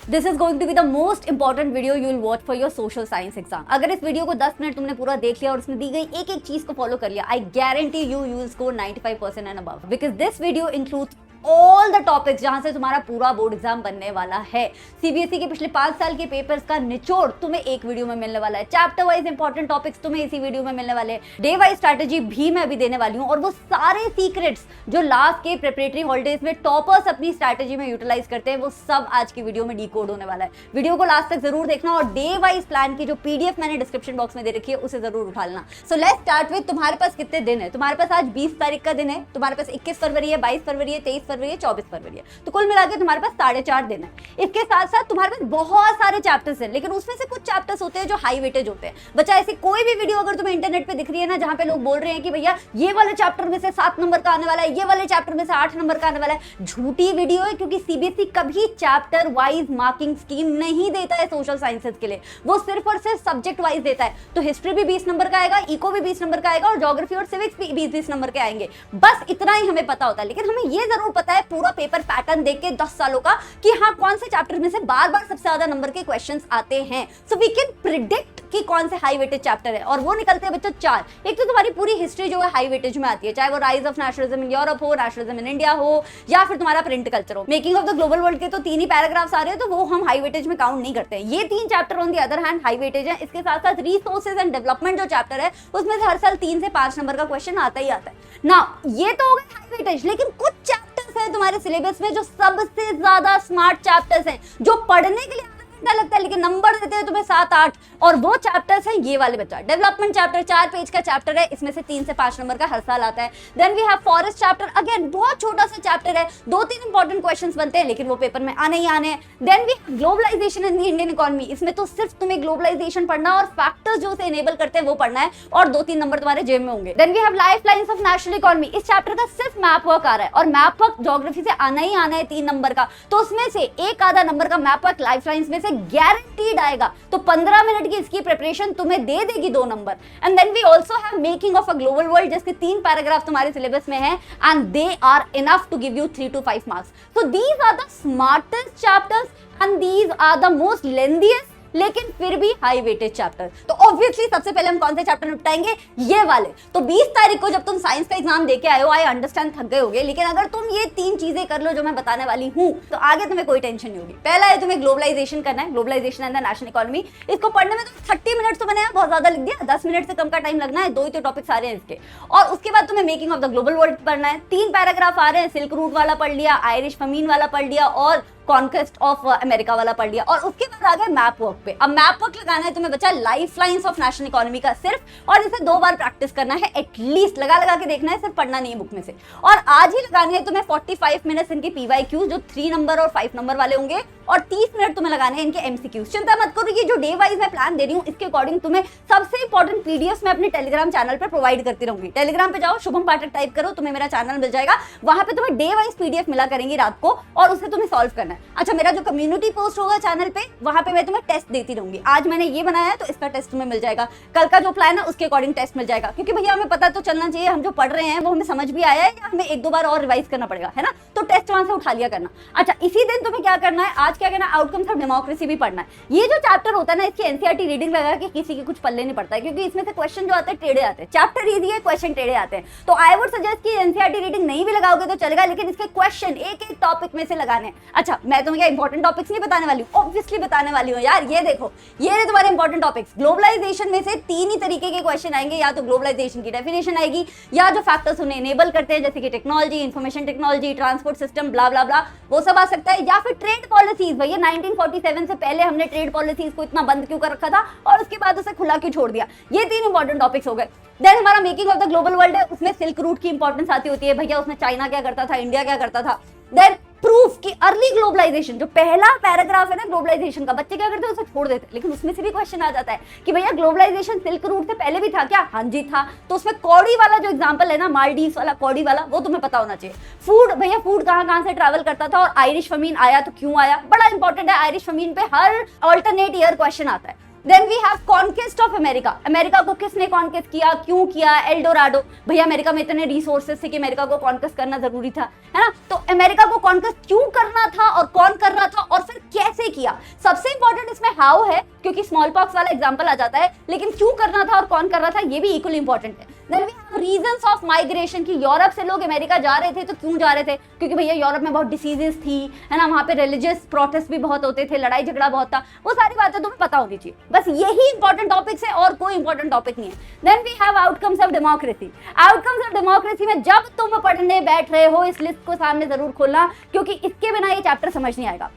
This is going to be the most important video you will watch for your social science exam. अगर इस video को 10 minute तुमने पूरा देख लिया और उसमें दी गई एक एक चीज को फॉलो कर लिया, I guarantee you will score 95% and above, because this video includes all the topics जहां से तुम्हारा पूरा बोर्ड एग्जाम बनने वाला है। सीबीएसई के पिछले 5 साल के पेपर्स का निचोड़ तुम्हें एक वीडियो में मिलने वाला है। चैप्टर वाइज इंपॉर्टेंट टॉपिक्स तुम्हें इसी वीडियो में मिलने वाले हैं। डे वाइज स्ट्रैटेजी भी मैं अभी देने वाली हूँ, और वो सारे सीक्रेट्स जो लास्ट के प्रिपरेटरी हॉलिडेज में टॉपर्स अपनी स्ट्रैटेजी में यूटिलाइज करते हैं, वो सब आज की वीडियो में डिकोड होने वाला है। वीडियो को लास्ट तक जरूर देखना, और डे वाइज प्लान की जो पीडीएफ मैंने डिस्क्रिप्शन बॉक्स में दे रखी है उसे जरूर उठा लेना। सो लेट्स स्टार्ट विद, तुम्हारे पास कितने दिन है? तुम्हारे पास आज 20 तारीख का दिन है, तुम्हारे पास 21 फरवरी है, 22 फरवरी है, 23 फरवरी है, 24 फरवरी है, तो कुल मिला के तुम्हारे पास 4.5 दिन है। इसके साथ साथ तुम्हारे पास बहुत सारे चैप्टर्स हैं, लेकिन उसमें से कुछ चैप्टर्स होते हैं जो हाई वेटेज होते हैं। बच्चा, ऐसी कोई भी वीडियो अगर तुम्हें इंटरनेट पे दिख रही है ना, जहां पे लोग बोल रहे हैं कि भैया ये वाले चैप्टर में से 7 नंबर का आने वाला है, ये वाले चैप्टर में से 8 नंबर का आने वाला है, झूठी वीडियो है। क्योंकि सीबीएसई कभी चैप्टर वाइज मार्किंग स्कीम नहीं देता है सोशल साइंसेज के लिए, वो सिर्फ और सिर्फ सब्जेक्ट वाइज देता है। तो हिस्ट्री भी 20 नंबर का आएगा, इको भी 20 नंबर का आएगा, और ज्योग्राफी और सिविक्स भी 20-20 नंबर के आएंगे। बस इतना ही हमें पता होता है, लेकिन हमें ये जरूर पता है पूरा पेपर पैटर्न देख के 10 सालों का कि हाँ कौन से चैप्टर में से बार बार सबसे ज्यादा नंबर के क्वेश्चंस आते हैं। सो वी कैन प्रिडिक्ट कि कौन से हाई वेटेज चैप्टर है, और वो निकलते हैं बच्चों 4। एक तो तुम्हारी पूरी हिस्ट्री जो है हाई वेटेज में आती है, चाहे वो rise of nationalism in Europe हो, नेशनलिज्म इन इंडिया हो, या फिर तुम्हारा प्रिंट कल्चर हो। Making of the global world के तो 3 ही पैराग्राफ्स आ रहे हैं, तो वो हम हाई वेटेज में काउंट नहीं करते हैं। ये 3 chapter on the other hand high weightage है। इसके साथ साथ रिसोर्सेज एंड डेवलपमेंट जो चैप्टर है, उसमें से हर साल 3 से 5 नंबर का क्वेश्चन आता ही आता है ना। ये तो हो गए हाई वेटेज, लेकिन कुछ चैप्टर्स है तुम्हारे सिलेबस में जो सबसे ज्यादा स्मार्ट चैप्टर्स हैं, जो पढ़ने के लिए लगता है लेकिन नंबर देते हैं तुम्हें 7-8, और वो चैप्टर्स हैं ये वाले बच्चा। डेवलपमेंट चैप्टर 4 पेज का चैप्टर है, इसमें से 3 से 5 नंबर का हर साल आता है। Then we have forest chapter, again बहुत छोटा सा चैप्टर है, 2-3 इंपॉर्टेंट क्वेश्चंस बनते हैं, लेकिन वो पेपर में आने ही आने हैं। Then we globalisation in the Indian economy, इसमें तो सिर्फ तुम्हें ग्लोबलाइजेशन पढ़ना और फैक्टर्स जो उसे इनेबल करते हैं वो पढ़ना है, और 2-3 नंबर तुम्हारे जेब में होंगे। Then we have life lines of national economy, इस चैप्टर का सिर्फ मैप वर्क आ रहा है, और मैप वर्क ज्योग्राफी से आना ही आना है 3 नंबर का, तो उसमें से एक आधा नंबर का मैप वर्क लाइफ लाइन्स में से गारंटी आएगा। तो 15 मिनट की इसकी प्रिपरेशन तुम्हें दे देगी 2 number. And then we also have making of a global world, जिसके 3 पैराग्राफ तुम्हारे सिलेबस में हैं, and they are enough to give you 3 to 5 marks. So these are the smartest chapters and these are the most lengthiest, लेकिन फिर भी high weightage chapter. तो obviously सबसे पहले हम कौन से चैप्टर निपटाएंगे? ये वाले। तो 20 तारीख को जब तुम साइंस का एग्जाम देके आए हो, आई अंडरस्टैंड थक गए होगे, लेकिन अगर तुम ये 3 चीजें कर लो जो मैं बताने वाली हूं, तो आगे तुम्हें कोई टेंशन नहीं होगी। पहला है तुम्हें ग्लोबलाइजेशन करना है, globalisation and the national economy. इसको पढ़ने में तो 30 मिनट तो मैंने बहुत ज्यादा लिख दिया, 10 मिनट से कम का टाइम लगना है, 2 ही तो टॉपिक्स आ रहे हैं इसके। और उसके बाद तुम्हें making of the global world पढ़ना है, 3 पैराग्राफ आ रहे हैं, सिल्क रूट वाला पढ़ लिया, आयरिश फमीन वाला पढ़ लिया, और कॉन्क्वेस्ट ऑफ अमेरिका वाला पढ़ लिया। और उसके बाद आ गए मैप वर्क पे। अब मैप वर्क लगाना है तुम्हें बच्चा life lines of national economy का सिर्फ, और इसे 2 बार प्रैक्टिस करना है एटलीस्ट, लगा के देखना है, सिर्फ पढ़ना नहीं है बुक में से। और आज ही लगाने हैं तुम्हें 45 मिनट्स इनके पीवाईक्यूज, जो 3 नंबर और 5 नंबर वाले होंगे, और 30 मिनट तुम्हें लगाने हैं इनके एमसीक्यूज। चिंता मत करो, ये जो डे वाइज मैं प्लान दे रही हूँ, इसके अकॉर्डिंग तुम्हें सबसे इंपॉर्टेंट पीडीएफ मैं अपने टेलीग्राम चैनल पर प्रोवाइड करती रहूंगी। टेलीग्राम पे जाओ, शुभम पाठक टाइप करो, तुम्हें मेरा चैनल मिल जाएगा, वहां पे तुम्हें डे वाइज पीडीएफ मिला करेंगी रात को, और उसे तुम्हें सॉल्व करना है। अच्छा, मेरा जो कम्युनिटी पोस्ट होगा चैनल पे, वहां पे मैं तुम्हें टेस्ट देती रहूंगी। आज मैंने ये बनाया है तो इसका टेस्ट तुम्हें मिल जाएगा, कल का जो प्लान है उसके अकॉर्डिंग टेस्ट मिल जाएगा, क्योंकि भैया हमें पता तो चलना चाहिए हम जो पढ़ रहे हैं वो हमें समझ भी आया है या हमें 1-2 बार और रिवाइज करना पड़ेगा, है ना। तो टेस्ट वहां से उठा लिया करना। अच्छा, इसी दिन तुम्हें क्या करना है, आज क्या करना है, आउटकम्स ऑफ डेमोक्रेसी भी पढ़ना है। ये जो चैप्टर होता है ना, इसकी एनसीईआरटी रीडिंग लगा के किसी की कुछ पल्ले नहीं पड़ता है, क्योंकि इसमें से क्वेश्चन जो आते हैं टेढ़े आते हैं। चैप्टर इजी है, क्वेश्चन टेढ़े आते हैं, तो आई वुड सजेस्ट कि एनसीईआरटी रीडिंग नहीं भी लगाओगे तो चलेगा, लेकिन इसके क्वेश्चन एक टॉपिक में से लगाने हैं। अच्छा, मैं तुम्हें क्या इंपॉर्टेंट टॉपिक्स नहीं बताने वाली हूँ, ऑब्वियसली बताने वाली हूँ यार। ये देखो, ये रहे तुम्हारे इंपॉर्टेंट टॉपिक्स। ग्लोबलाइजेशन में से 3 ही तरीके के क्वेश्चन आएंगे, या तो ग्लोबलाइजेशन की डेफिनेशन आएगी, या जो फैक्टर्स उन्हें इनेबल करते हैं जैसे कि technology, information technology, transport system, blah blah blah, वो सब आ सकता है, या फिर ट्रेड पॉलिसीज। भैया 1947 से पहले हमने ट्रेड पॉलिसीज को इतना बंद क्यों कर रखा था, और उसके बाद उसे खुला क्यों छोड़ दिया। ये 3 इंपॉर्टेंट टॉपिक्स हो गए। देन हमारा making of the global world है, उसमें सिल्क रूट की इंपॉर्टेंस आती होती है, भैया उसमें चाइना क्या करता था, इंडिया क्या करता था। देन प्रूफ कि अर्ली ग्लोबलाइजेशन, जो पहला पैराग्राफ है ना ग्लोबलाइजेशन का, बच्चे क्या करते हैं उसे छोड़ देते हैं, लेकिन उसमें से भी क्वेश्चन आ जाता है कि भैया ग्लोबलाइजेशन सिल्क रूट से पहले भी था क्या? हाँ जी था। तो उसमें कौड़ी वाला जो एग्जांपल है ना, मालदीव्स वाला कौड़ी वाला, वो तुम्हें पता होना चाहिए। फूड, भैया फूड कहाँ से ट्रैवल करता था, और आयरिश फमीन आया तो क्यों आया, बड़ा इंपॉर्टेंट है। आयरिश फमीन पे हर ऑल्टरनेट ईयर क्वेश्चन आता है। Then we have conquest of America, America को किसने कॉन्क्वेस्ट किया, क्यों किया, एल्डोराडो, भैया अमेरिका में इतने रिसोर्सेस थे कि अमेरिका को कॉन्क्वेस्ट करना जरूरी था, है ना। तो अमेरिका को कॉन्क्वेस्ट क्यों करना था और कौन कर रहा था और फिर कैसे किया। सबसे इंपॉर्टेंट इसमें हाउ है, क्योंकि स्मॉल पॉक्स वाला एग्जांपल आ जाता है, लेकिन क्यों करना था और कौन कर रहा था ये भी इक्वली इंपॉर्टेंट है। Then we have reasons of migration, कि यूरोप से लोग अमेरिका जा रहे थे तो क्यों जा रहे थे, क्योंकि भैया यूरोप में बहुत डिसीजेस थी, है ना, वहां पे रिलीजियस प्रोटेस्ट भी बहुत होते थे, लड़ाई झगड़ा बहुत था, वो सारी बातें तुम्हें पता होनी चाहिए। बस यही इंपॉर्टेंट टॉपिक्स है और कोई इंपॉर्टेंट टॉपिक नहीं है। Then we have outcomes of democracy, outcomes of democracy में जब तुम पढ़ने बैठ रहे हो इस लिस्ट को सामने जरूर खोलना, क्योंकि इसके बिना ये चैप्टर समझ नहीं आएगा।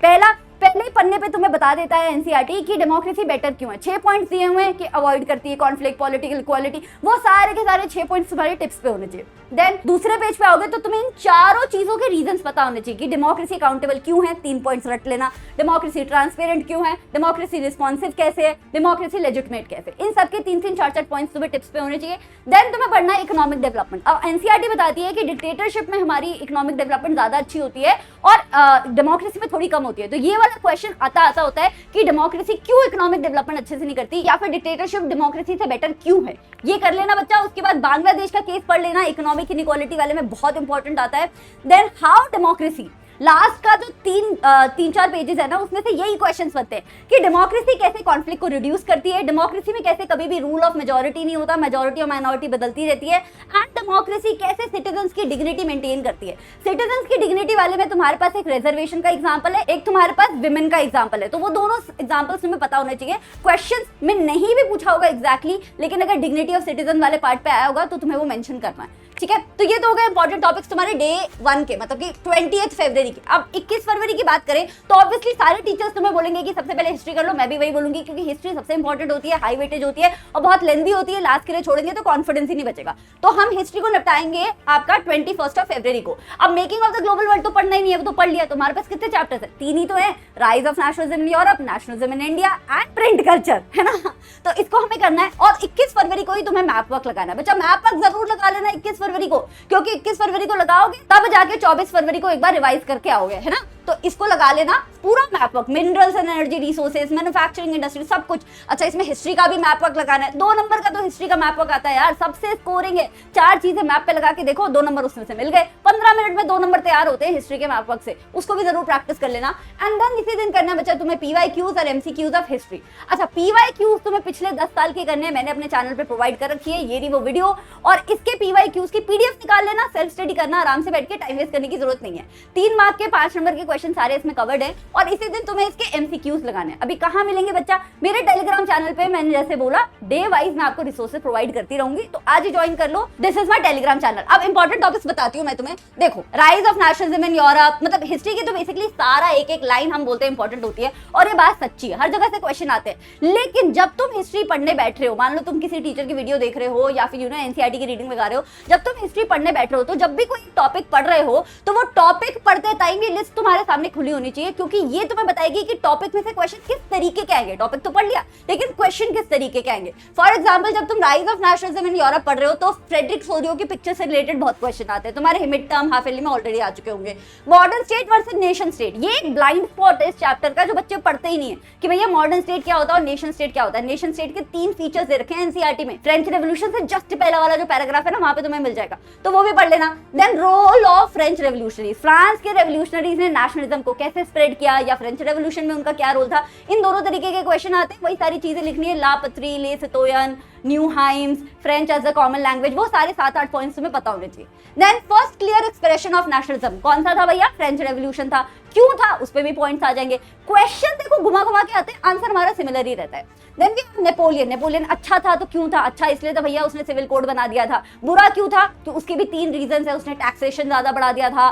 पहले ही पन्ने पे तुम्हें बता देता है एनसीईआरटी कि डेमोक्रेसी बेटर क्यों है। 6 पॉइंट्स दिए हुए हैं कि अवॉइड करती है कॉन्फ्लिक्ट, पॉलिटिकल इक्वालिटी, वो सारे के सारे 6 पॉइंट्स तुम्हारे टिप्स पे होने चाहिए। देन दूसरे पेज पे आओगे तो तुम्हें इन चारों चीजों के रीजंस पता होने चाहिए कि डेमोक्रेसी अकाउंटेबल क्यों है, 3 पॉइंट्स रट लेना, डेमोक्रेसी ट्रांसपेरेंट क्यों है, डेमोक्रेसी रिस्पॉन्सिव कैसे है, डेमोक्रेसी लेजिटिमेट कैसे, इन सबके 3-3, 4-4 पॉइंट्स तुम्हें टिप्स पे होने चाहिए। देन तुम्हें पढ़ना है इकोनॉमिक डेवलपमेंट। अब एनसीईआरटी बताती है कि डिक्टेटरशिप में हमारी इकोनॉमिक डेवलपमेंट ज्यादा अच्छी होती है और डेमोक्रेसी में थोड़ी कम होती है। तो ये वाला क्वेश्चन आता होता है कि डेमोक्रेसी क्यों इकोनॉमिक डेवलपमेंट अच्छे से नहीं करती, या फिर डिक्टेटरशिप डेमोक्रेसी से बेटर क्यों है, ये कर लेना बच्चा। उसके बाद बांग्लादेश का केस पढ़ लेना, इकोनॉमिक इनइक्वालिटी वाले में बहुत इंपॉर्टेंट आता है। देन हाउ डेमोक्रेसी, लास्ट का जो 3-4 पेजेस है ना, उसमें से यही क्वेश्चंस बनते हैं कि डेमोक्रेसी कैसे कॉन्फ्लिक्ट को रिड्यूस करती है, डेमोक्रेसी में कैसे कभी भी रूल ऑफ मेजॉरिटी नहीं होता, मेजॉरिटी और माइनॉरिटी बदलती रहती है, एंड डेमोक्रेसी कैसे सिटीजन्स की डिग्निटी मेंटेन करती है। सिटीजन्स की डिग्निटी वाले में तुम्हारे पास एक रिजर्वेशन का एग्जाम्पल है, एक तुम्हारे पास विमेन का एग्जाम्पल है, तो वो दोनों एग्जाम्पल्स तुम्हें पता होने चाहिए। क्वेश्चन में नहीं भी पूछा होगा एग्जैक्टली, लेकिन अगर डिग्निटी ऑफ सिटीजन वाले पार्ट पे आया होगा तो तुम्हें वो मेंशन करना है, ठीक है। तो ये तो हो गए इंपॉर्टेंट टॉपिक्स तुम्हारे डे 1 के, मतलब कि 20 फरवरी के। अब 21 फरवरी की बात करें तो ऑब्वियसली सारे टीचर्स तुम्हें बोलेंगे कि सबसे पहले हिस्ट्री कर लो, मैं भी वही बोलूंगी, क्योंकि हिस्ट्री सबसे इंपॉर्टेंट होती है, हाई वेटेज होती है और बहुत लेंथी होती है, लास्ट के लिए छोड़ेंगे तो कॉन्फिडेंस ही नहीं बचेगा। तो हम हिस्ट्री को निपटाएंगे आपका 21 फरवरी को। अब making of the global world तो पढ़ना ही नहीं है, वो तो पढ़ लिया। तुम्हारे पास कितने चैप्टर्स है, 3 ही तो है, rise of nationalism in Europe, nationalism in India and print culture, है ना। तो इसको हमें करना है और 21 फरवरी को ही तुम्हें मैप वर्क लगाना है। बच्चा मैप वर्क जरूर लगा लेना 21 फरवरी को, क्योंकि 21 फरवरी को लगाओगे तब जाके 24 फरवरी को एक बार रिवाइज करके आओगे, है ना। तो इसको लगा लेना पूरा map work, minerals and energy resources, manufacturing industry, सब कुछ। अच्छा, इसमें हिस्ट्री का भी मैप वर्क लगाना है। 2 नंबर का तो हिस्ट्री का मैप वर्क आता है यार, सबसे स्कोरिंग है। 4 चीजें मैप पे लगा के देखो, 2 नंबर उसमें से मिल गए। 15 मिनट में 2 नंबर तैयार होते हैं हिस्ट्री के मैप वर्क से, उसको भी जरूर प्रैक्टिस कर लेना। एंड देन इसी दिन करना बच्चा तुम्हें PYQs और MCQs ऑफ हिस्ट्री। अच्छा, PYQs तुम्हें पिछले 10 साल के करने हैं, मैंने अपने चैनल पे प्रोवाइड कर रखी है, ये रही वो वीडियो। और इसके PYQs की PDF निकाल लेना, सेल्फ स्टडी करना, आराम से बैठ के, टाइम वेस्ट करने की जरूरत नहीं है। 3 मार्क के 5 नंबर के क्वेश्चन सारे इसमें कवर्ड है और इसी दिन तुम्हें इसके MCQs लगाने हैं। अभी कहां मिलेंगे बच्चा, मेरे टेलीग्राम चैनल पे मैंने जैसे बोला डे वाइज मैं आपको रिसोर्सेज प्रोवाइड करती रहूंगी, तो आज ही ज्वाइन कर लो। This is my Telegram channel. अब इंपॉर्टेंट टॉपिक्स बताती हूं मैं तुम्हें। देखो, rise of nationalism in Europe, मतलब हिस्ट्री की तो बेसिकली सारा एक लाइन हम बोलते हैं इंपॉर्टेंट होती है, और ये बात सच्ची है, हर जगह से क्वेश्चन आते हैं। लेकिन जब तुम हिस्ट्री पढ़ने बैठ रहे हो, मान लो तुम किसी टीचर की वीडियो देख रहे हो या फिर एनसीईआरटी की रीडिंग लगा रहे हो, जब तुम हिस्ट्री पढ़ने बैठ रहे हो तो जब भी कोई टॉपिक पढ़ रहे हो तो वो टॉपिक पढ़ते टाइम ये लिस्ट तुम्हारे सामने खुली होनी चाहिए, क्योंकि ये तुम्हें बताएगी कि टॉपिक में से क्वेश्चन किस तरीके के आएंगे। टॉपिक तो पढ़ लिया, लेकिन क्वेश्चन किस तरीके के आएंगे। फॉर एग्जांपल, जब तुम rise of nationalism in Europe पढ़ रहे हो तो फ्रेडरिक सोरियो की पिक्चर से रिलेटेड बहुत क्वेश्चन आते हैं, तुम्हारे मिड टर्म हाफ ईयरली में ऑलरेडी आ चुके होंगे। Modern state versus nation state, ये एक ब्लाइंड स्पॉट है इस चैप्टर का, जो बच्चे पढ़ते ही नहीं है कि भैया मॉडर्न स्टेट क्या होता है और नेशन स्टेट क्या होता है। नेशन स्टेट के 3 फीचर्स दे रखे हैं एनसीईआरटी में, फ्रेंच रेवोल्यूशन से जस्ट पहला वाला जो पैराग्राफ है ना, वहां पे तुम्हें मिल जाएगा, तो वो भी पढ़ लेना। Then role of French revolutionaries, France के रेवोल्यूशनरीज ने नेशनलिज्म को कैसे स्प्रेड किया, या फ्रेंच रेवोल्यूशन में उनका क्या रोल था। इन दोनों तरीके के क्वेश्चन आते हैं, वही सारी चीजें लिखनी है। ला पत्री, ले सितोयन, new hymns, French as a common language, वो सारे 7-8 पॉइंट्स तुम्हें पता होने चाहिए। Then first clear expression of nationalism कौन सा था भैया, फ्रेंच रेवोल्यूशन था। क्यों था, उस पे भी पॉइंट्स आ जाएंगे। क्वेश्चन देखो घुमा घुमा के आते हैं, आंसर हमारा सिमिलर ही रहता है। देन वी नेपोलियन, नेपोलियन अच्छा था तो क्यों था, अच्छा इसलिए था भैया उसने सिविल कोड बना दिया था। बुरा क्यों था, तो उसके भी 3 रीजन है, उसने टैक्सेशन ज्यादा बढ़ा दिया था,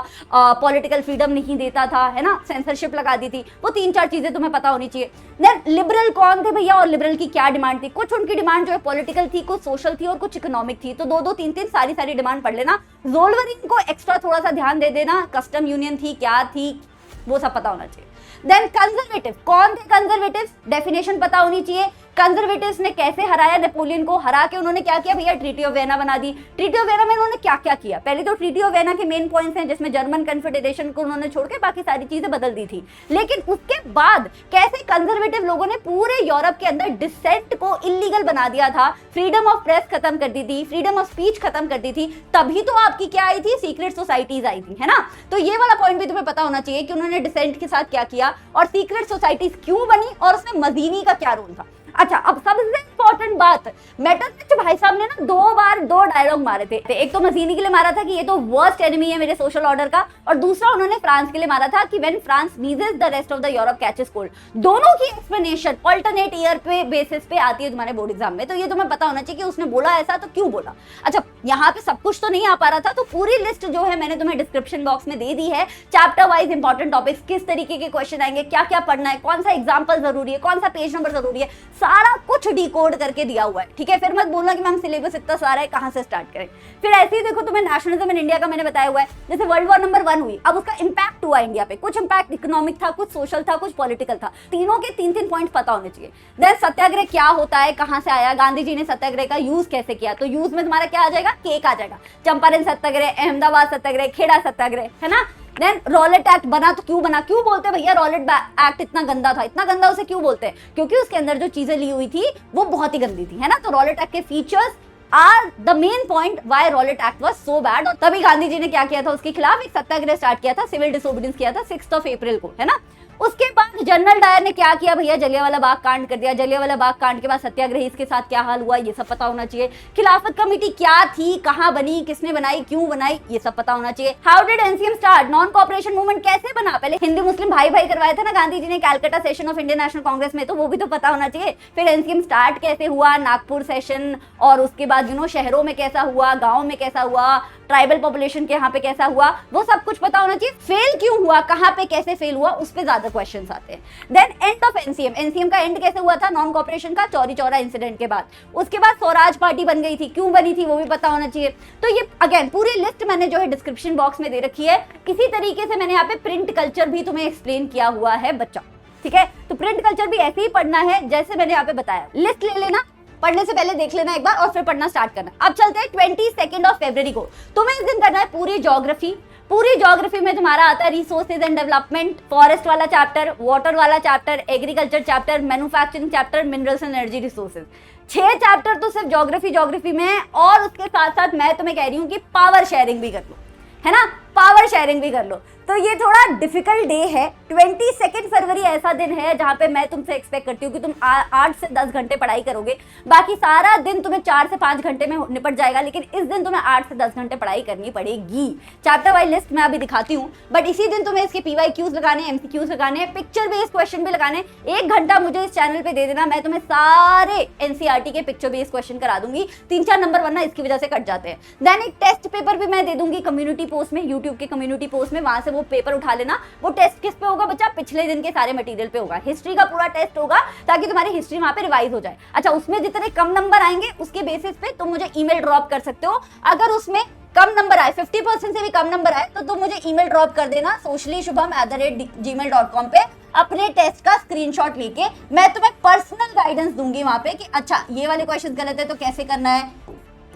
पॉलिटिकल फ्रीडम नहीं देता था, है ना, सेंसरशिप लगा दी थी, वो 3-4 चीजें तुम्हें पता होनी चाहिए। देन लिबरल कौन थे भैया और लिबरल की क्या डिमांड थी, कुछ उनकी डिमांड जो है पॉलिटिकल थी, कुछ सोशल थी और कुछ इकोनॉमिक थी, तो 2-2, 3-3 सारी डिमांड पढ़ लेना। ज़ोल्वरिन को एक्स्ट्रा थोड़ा सा ध्यान दे देना, कस्टम यूनियन थी, क्या थी, वो सब पता होना चाहिए। देन कंजर्वेटिव, कौन थे कंजर्वेटिव, डेफिनेशन पता होनी चाहिए। कंजर्वेटिव्स ने कैसे हराया नेपोलियन को, हरा के उन्होंने क्या किया भैया, ट्रीटी ऑफ वेना बना दी। ट्रीटी ऑफ वेना में उन्होंने क्या क्या किया, पहले तो ट्रीटी ऑफ वेना के मेन पॉइंट्स हैं जिसमें जर्मन कन्फेडरेशन को उन्होंने छोड़ के बाकी सारी चीजें बदल दी थी, लेकिन उसके बाद कैसे कंजर्वेटिव लोगों ने पूरे यूरोप के अंदर डिसेंट को इलीगल बना दिया था, फ्रीडम ऑफ प्रेस खत्म कर दी थी, फ्रीडम ऑफ स्पीच खत्म कर दी थी, तभी तो आपकी क्या आई थी, सीक्रेट सोसाइटीज आई थी, है ना। तो ये वाला पॉइंट भी तुम्हें पता होना चाहिए कि उन्होंने डिसेंट के साथ क्या किया और सीक्रेट सोसाइटीज क्यों बनी और उसमें मजीनी का क्या रोल था। अच्छा, अब सबसे इंपॉर्टेंट बात, मेटल स्टिच भाई साहब ने ना 2 बार 2 डायलॉग मारे थे। एक तो मजीनी के लिए मारा था कि ये तो वर्स्ट एनिमी है मेरे सोशल ऑर्डर का, और दूसरा उन्होंने फ्रांस के लिए मारा था कि when France नीजेस the rest of the Europe catches cold. दोनों की एक्सप्लेनेशन ऑल्टरनेट ईयर पे बेसिस पे आती है तुम्हारे बोर्ड एग्जाम में, तो ये तुम्हें पता होना चाहिए कि उसने बोला ऐसा तो क्यों बोला। अच्छा, यहाँ पे सब कुछ तो नहीं आ पा रहा था, तो पूरी लिस्ट जो है मैंने तुम्हें डिस्क्रिप्शन बॉक्स में दे दी है, चैप्टर वाइज इंपॉर्टेंट टॉपिक्स, किस तरीके के क्वेश्चन आएंगे, क्या क्या पढ़ना है, कौन सा एग्जाम्पल जरूरी है, कौन सा पेज नंबर जरूरी है, सारा कुछ डिकोड करके दिया हुआ है, ठीक है। फिर मत बोलना कि मैम सिलेबस इतना सारा है, कहां से स्टार्ट करें। फिर ऐसे ही देखो, तुम्हें नेशनलिज्म इन इंडिया का मैंने बताया हुआ है, जैसे वर्ल्ड वॉर नंबर 1 हुई, अब उसका इंपैक्ट हुआ इंडिया पे, कुछ इंपैक्ट इकोनॉमिक था, कुछ सोशल था, कुछ पॉलिटिकल था, तीनों के 3-3 पॉइंट पता होने चाहिए। देन सत्याग्रह क्या होता है, कहां से आया, गांधी जी ने सत्याग्रह का यूज कैसे किया, तो यूज में तुम्हारा क्या आ जाएगा, केक आ जाएगा, चंपारण सत्याग्रह, अहमदाबाद सत्याग्रह, खेड़ा सत्याग्रह, है ना। देन रॉलेट एक्ट बना, तो क्यों बना, क्यों बोलते हैं भैया रॉलेट एक्ट इतना गंदा था, इतना गंदा उसे क्यों बोलते हैं, क्योंकि उसके अंदर जो चीजें ली हुई थी वो बहुत ही गंदी थी, है ना। तो रॉलेट एक्ट के features are the main point why Rowlatt act was so bad. और तभी गांधी जी ने क्या किया था, उसके खिलाफ एक सत्याग्रह स्टार्ट किया था, सिविल डिसोबीडियंस किया था 6 अप्रैल को, है ना। उसके बाद जनरल डायर ने क्या किया भैया, जलियांवाला बाग कांड कर दिया। जलियांवाला बाग कांड के बाद सत्याग्रही के साथ क्या हाल हुआ, ये सब पता होना चाहिए। खिलाफत कमेटी क्या थी, कहां बनी, किसने बनाई, क्यों बनाई, ये सब पता होना चाहिए। How did NCM start, non cooperation movement कैसे बना, पहले हिंदू मुस्लिम भाई भाई करवाया था ना गांधी जी ने Calcutta session of Indian national Congress में, तो वो भी तो पता होना चाहिए। फिर एनसीएम स्टार्ट कैसे हुआ, नागपुर सेशन, और उसके बाद शहरों में कैसा हुआ, गाँव में कैसा हुआ, ट्राइबल पॉपुलेशन के यहाँ पे कैसा हुआ, वो सब कुछ पता होना चाहिए। फेल क्यों हुआ, कहाँ पे कैसे फेल हुआ, उस पे ज्यादा क्वेश्चंस आते हैं। Then end of NCM, NCM का एंड कैसे हुआ था, नॉन कोऑपरेशन का चौरी चौरा इंसिडेंट के बाद। उसके बाद स्वराज पार्टी बन गई थी, क्यों बनी थी वो भी पता होना चाहिए। तो ये अगेन पूरी लिस्ट मैंने जो है डिस्क्रिप्शन बॉक्स में दे रखी है। इसी तरीके से मैंने यहाँ पे प्रिंट कल्चर भी तुम्हें एक्सप्लेन किया हुआ है बच्चा, ठीक है। तो प्रिंट कल्चर भी ऐसे ही पढ़ना है जैसे मैंने यहाँ पे बताया। लिस्ट ले लेना, पढ़ने से पहले देख लेना एक बार और फिर पढ़ना स्टार्ट करना। अब चलते हैं 22 फरवरी को, तुम्हें इस दिन करना है पूरी ज्योग्राफी। पूरी ज्योग्राफी में तुम्हारा आता है रिसोर्सेज एंड डेवलपमेंट, फॉरेस्ट वाला चैप्टर, वाटर वाला chapter, agriculture chapter, manufacturing chapter, minerals and energy resources. 6 chapter तो सिर्फ ज्योग्राफी में है, और उसके साथ साथ मैं तुम्हें कह रही हूँ कि पावर शेयरिंग भी कर लो, है ना, पावर शेयरिंग भी कर लो। तो ये थोड़ा डिफिकल्ट डे है। 22 फरवरी ऐसा दिन है जहां पे मैं तुमसे एक्सपेक्ट करती हूँ कि तुम 8 से 10 घंटे पढ़ाई करोगे, बाकी सारा दिन तुम्हें 4 से 5 घंटे में निपट जाएगा, लेकिन इस दिन तुम्हें 8 से 10 घंटे पढ़ाई करनी पड़ेगी। चैप्टर वाइज लिस्ट मैं अभी दिखाती हूँ, बट इसी दिन तुम्हें इसके PYQs लगाने, MCQs लगाने, पिक्चर बेस्ड क्वेश्चन भी लगाने। 1 घंटा मुझे इस चैनल पे दे देना, मैं तुम्हें सारे NCERT के पिक्चर बेस्ड क्वेश्चन करा दूंगी। 3-4 नंबर वरना इसकी वजह से कट जाते हैं। देन एक टेस्ट पेपर भी मैं दे दूंगी कम्युनिटी पोस्ट में, यूट्यूब के कम्युनिटी पोस्ट में, वहां से वो पेपर उठा लेना। वो टेस्ट किस पे होगा बच्चा, पिछले दिन के सारे मटेरियल पे होगा, हिस्ट्री का पूरा टेस्ट होगा, ताकि तुम्हारी हिस्ट्री वहां पे रिवाइज हो जाए। अच्छा, उसमें जितने कम नंबर आएंगे उसके बेसिस पे तुम मुझे ईमेल ड्रॉप कर सकते हो। अगर उसमें कम नंबर आए, 50% से भी कम नंबर आए, तो तुम मुझे ईमेल ड्रॉप कर देना sociallyshubham@gmail.com पे अपने टेस्ट का स्क्रीनशॉट लेके। मैं तुम्हें पर्सनल गाइडेंस दूंगी वहां पे कि अच्छा ये वाले क्वेश्चन गलत है तो कैसे करना है,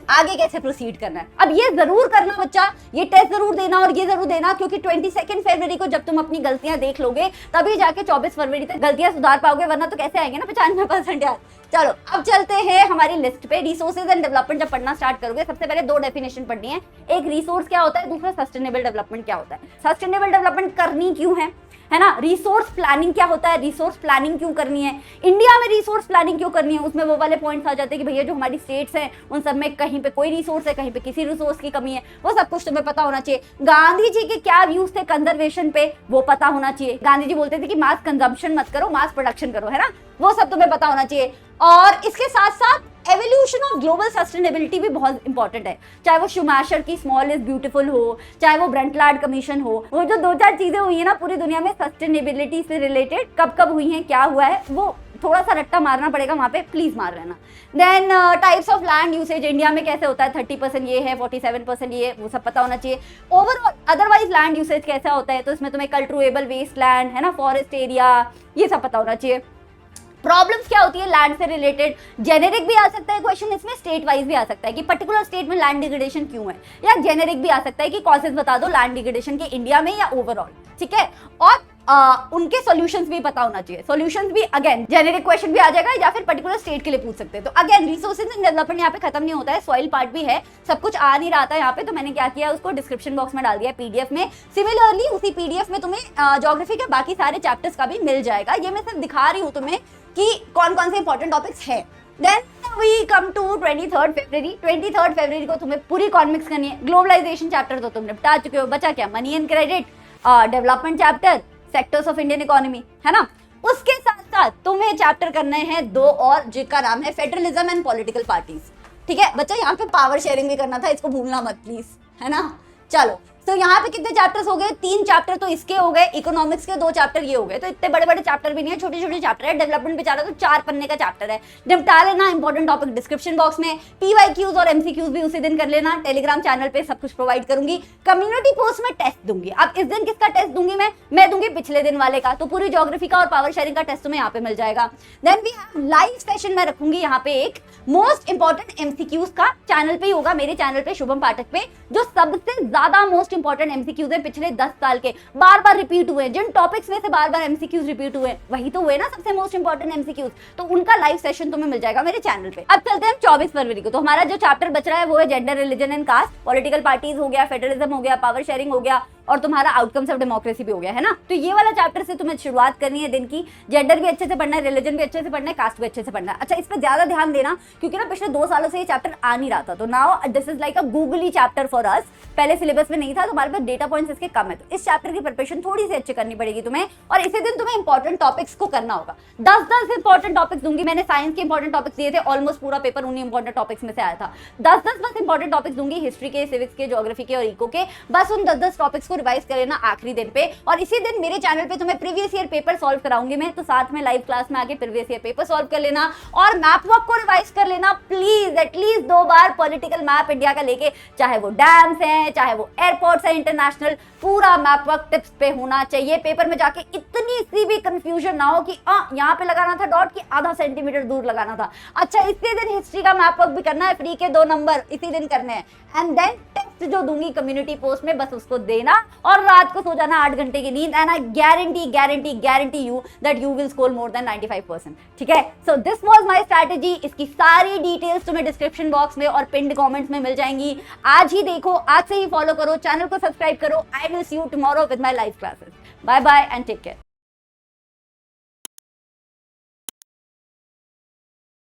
आगे कैसे प्रोसीड करना है। अब ये जरूर करना बच्चा, ये टेस्ट जरूर देना और ये जरूर देना, क्योंकि 22 फरवरी को जब तुम अपनी गलतियां देख लोगे तभी जाके 24 फरवरी तक गलतियां सुधार पाओगे, वरना तो कैसे आएंगे ना 95% यार। चलो अब चलते हैं हमारी लिस्ट पे। रिसोर्सेज एंड डेवलपमेंट जब पढ़ना स्टार्ट करोगे, सबसे पहले 2 डेफिनेशन पढ़नी है। एक रिसोर्स क्या होता है, दूसरा सस्टेनेबल डेवलपमेंट क्या होता है। सस्टेनेबल डेवलपमेंट करनी क्यों है ना। रिसोर्स प्लानिंग क्या होता है, रिसोर्स प्लानिंग क्यों करनी है, इंडिया में रिसोर्स प्लानिंग क्यों करनी है। उसमें वो वाले पॉइंट्स आ जाते हैं कि भैया जो हमारी स्टेट्स हैं उन सब में कहीं पे कोई रिसोर्स है, कहीं पे किसी रिसोर्स की कमी है, वो सब कुछ तुम्हें पता होना चाहिए। गांधी जी के क्या व्यूज थे कंजर्वेशन पे, वो पता होना चाहिए। गांधी जी बोलते थे कि मास कंजम्पशन मत करो, मास प्रोडक्शन करो, है ना, वो सब तुम्हें पता होना चाहिए। और इसके साथ साथ एवोल्यूशन ऑफ ग्लोबल सस्टेनेबिलिटी भी बहुत इंपॉर्टेंट है, चाहे वो शुमाशर की स्मॉल इज ब्यूटीफुल हो, चाहे वो ब्रंटलार्ड कमीशन हो। वो जो 2-4 चीजें हुई है ना पूरी दुनिया में सस्टेनेबिलिटी से रिलेटेड, कब कब हुई हैं, क्या हुआ है, वो थोड़ा सा रट्टा मारना पड़ेगा वहां पे, प्लीज मार लेना। Then types of land usage India में कैसे होता है, 30% ये है, 47% ये है, वो सब पता होना चाहिए। ओवरऑल अदरवाइज लैंड यूसेज कैसा होता है, तो इसमें तुम्हें कल्टिवेबल वेस्ट लैंड, है ना, फॉरेस्ट एरिया, ये सब पता होना चाहिए। प्रॉब्लम्स क्या होती है लैंड से रिलेटेड, जेनेरिक भी आ सकता है क्वेश्चन इसमें, स्टेट वाइज भी आ सकता है कि पर्टिकुलर स्टेट में लैंड डिग्रेडेशन क्यों है, या जेनेरिक भी आ सकता है कि कॉजेज बता दो लैंड डिग्रेडेशन के इंडिया में या ओवरऑल, ठीक है। और उनके सॉल्यूशंस भी पता होना चाहिए, सॉल्यूशंस भी अगेन जेनेरिक क्वेश्चन भी आ जाएगा या फिर पर्टिकुलर स्टेट के लिए पूछ सकते हैं। तो अगेन रिसोर्सेज एंड डेवलपमेंट यहाँ पे खत्म नहीं होता है, सॉइल पार्ट भी है, सब कुछ आ नहीं रहा था यहाँ पे, तो मैंने क्या किया उसको डिस्क्रिप्शन बॉक्स में डाल दिया पीडीएफ में। सिमिलरली उसी पीडीएफ में तुम्हें ज्योग्राफी के बाकी सारे चैप्टर्स का भी मिल जाएगा। ये मैं सिर्फ दिखा रही हूँ तुम्हें कि कौन कौन से इंपॉर्टेंट टॉपिक्स हैं। Then we come to 23rd February. 23rd फरवरी को तुम्हें पूरी इकोनॉमिक्स करनी है। ग्लोबलाइजेशन चैप्टर तो तुम निपटा चुके हो, बचा क्या money and credit, development chapter, sectors of Indian economy, है ना। उसके साथ साथ तुम्हें चैप्टर करने हैं 2 और, जिनका नाम है फेडरलिज्म एंड पॉलिटिकल पार्टीज, ठीक है बच्चा। यहाँ पे पावर शेयरिंग भी करना था, इसको भूलना मत प्लीज, है ना। चलो तो यहाँ पे कितने चैप्टर्स हो गए, 3 चैप्टर तो इसके हो गए, इकोनॉमिक्स के 2 चैप्टर ये हो गए, तो इतने बड़े बड़े चैप्टर भी नहीं है, छोटे छोटे चैप्टर है। डेवलपमेंट बेचारा तो 4 पन्ने का चैप्टर है, निपटा लेना। इंपॉर्टेंट टॉपिक डिस्क्रिप्शन बॉक्स में, पीवाईक्यूज और एमसीक्यूज भी उसी दिन कर लेना। टेलीग्राम चैनल पे सब कुछ प्रोवाइड करूंगी। कम्युनिटी पोस्ट में टेस्ट दूंगी। अब इस दिन किसका टेस्ट दूंगी मैं दूंगी पिछले दिन वाले का, तो पूरी ज्योग्राफी का और पावर शेयरिंग का टेस्ट तुम्हें यहाँ पे मिल जाएगा। Then we have live session में रखूंगी यहाँ पे एक मोस्ट इंपॉर्टेंट एमसीक्यूज का, चैनल पे ही होगा, मेरे चैनल पे शुभम पाठक पे, जो सबसे ज्यादा मोस्ट इंपॉर्टेंट एमसीक्यूज है पिछले 10 साल के, बार बार रिपीट हुए, जिन टॉपिक्स में से बार बार एमसीक्यूज रिपीट हुए वही तो हुए ना सबसे मोस्ट इंपॉर्टेंट एमसीक्यूज, तो उनका लाइव सेशन तुम्हें मिल जाएगा मेरे चैनल पे। अब चलते हैं 24 फरवरी को। तो हमारा जो चैप्टर बच रहा है वो है gender, religion and caste, political parties हो गया, फेडरलिज्म हो गया, पावर शेयरिंग हो गया, और तुम्हारा आउटकम्स ऑफ डेमोक्रेसी भी हो गया, है ना। तो ये वाला चैप्टर से तुम्हें शुरुआत करनी है दिन की। जेंडर भी अच्छे से पढ़ना है, रिलीजन भी अच्छे से पढ़ना है, कास्ट भी अच्छे से पढ़ना है। अच्छा, इस पर ज्यादा ध्यान देना क्योंकि ना पिछले 2 सालों से ये चैप्टर आ नहीं रहा था, तो now this is like a googly chapter for us. पहले सिलेबस में नहीं था, तो हमारे पास डेटा पॉइंट्स इसके कम है, तो इस चैप्टर की प्रिपरेशन थोड़ी सी अच्छी करनी पड़ेगी तुम्हें। और इसी दिन तुम्हें इंपॉर्टेंट टॉपिक्स को करना होगा। 10-10 इंपॉर्टेंट टॉपिक्स दूंगी। मैंने साइंस के इंपॉर्टेंट टॉपिक्स दिए थे, ऑलमोस्ट पूरा पेपर उन्हीं इंपॉर्टेंट टॉपिक्स में से आया था। 10-10 बस इंपॉर्टेंट टॉपिक्स दूंगी, हिस्ट्री के, सिविक्स के, ज्योग्राफी के और इको के। बस उन 10-10 टॉपिक्स को रिवाइज कर लेना आखिरी दिन पे, और इसी दिन मेरे चैनल पे तुम्हें प्रीवियस ईयर पेपर सॉल्व कराऊंगी मैं, तो साथ में लाइव क्लास में आके प्रीवियस ईयर पेपर सॉल्व कर लेना और मैप वर्क को रिवाइज कर लेना please. At least 2 bar political map India का लेके, चाहे वो डैम्स हैं, चाहे वो एयरपोर्ट्स हैं इंटरनेशनल, पूरा मैप वर्क टिप्स पे होना चाहिए। पेपर में जाके इतनी सी भी कंफ्यूजन ना हो कि यहाँ पे लगाना था डॉट की आधा सेंटीमीटर दूर लगाना था। अच्छा, इसी दिन हिस्ट्री का मैप वर्क भी करना है, फ्री के 2 नंबर इसी दिन करने हैं। एंड देन टेस्ट जो दूंगी कम्युनिटी पोस्ट में, बस उसको देना और रात को सो जाना 8 घंटे की नींद, and I guarantee you that you will score more than 95%, ठीक है। So this was my strategy. इसकी सारी डिटेल्स तुम्हें डिस्क्रिप्शन बॉक्स में और पिन्ड कमेंट्स में मिल जाएंगी। आज ही देखो, आज से ही फॉलो करो, चैनल को सब्सक्राइब करो। I will see you tomorrow with my live classes. Bye bye and take care.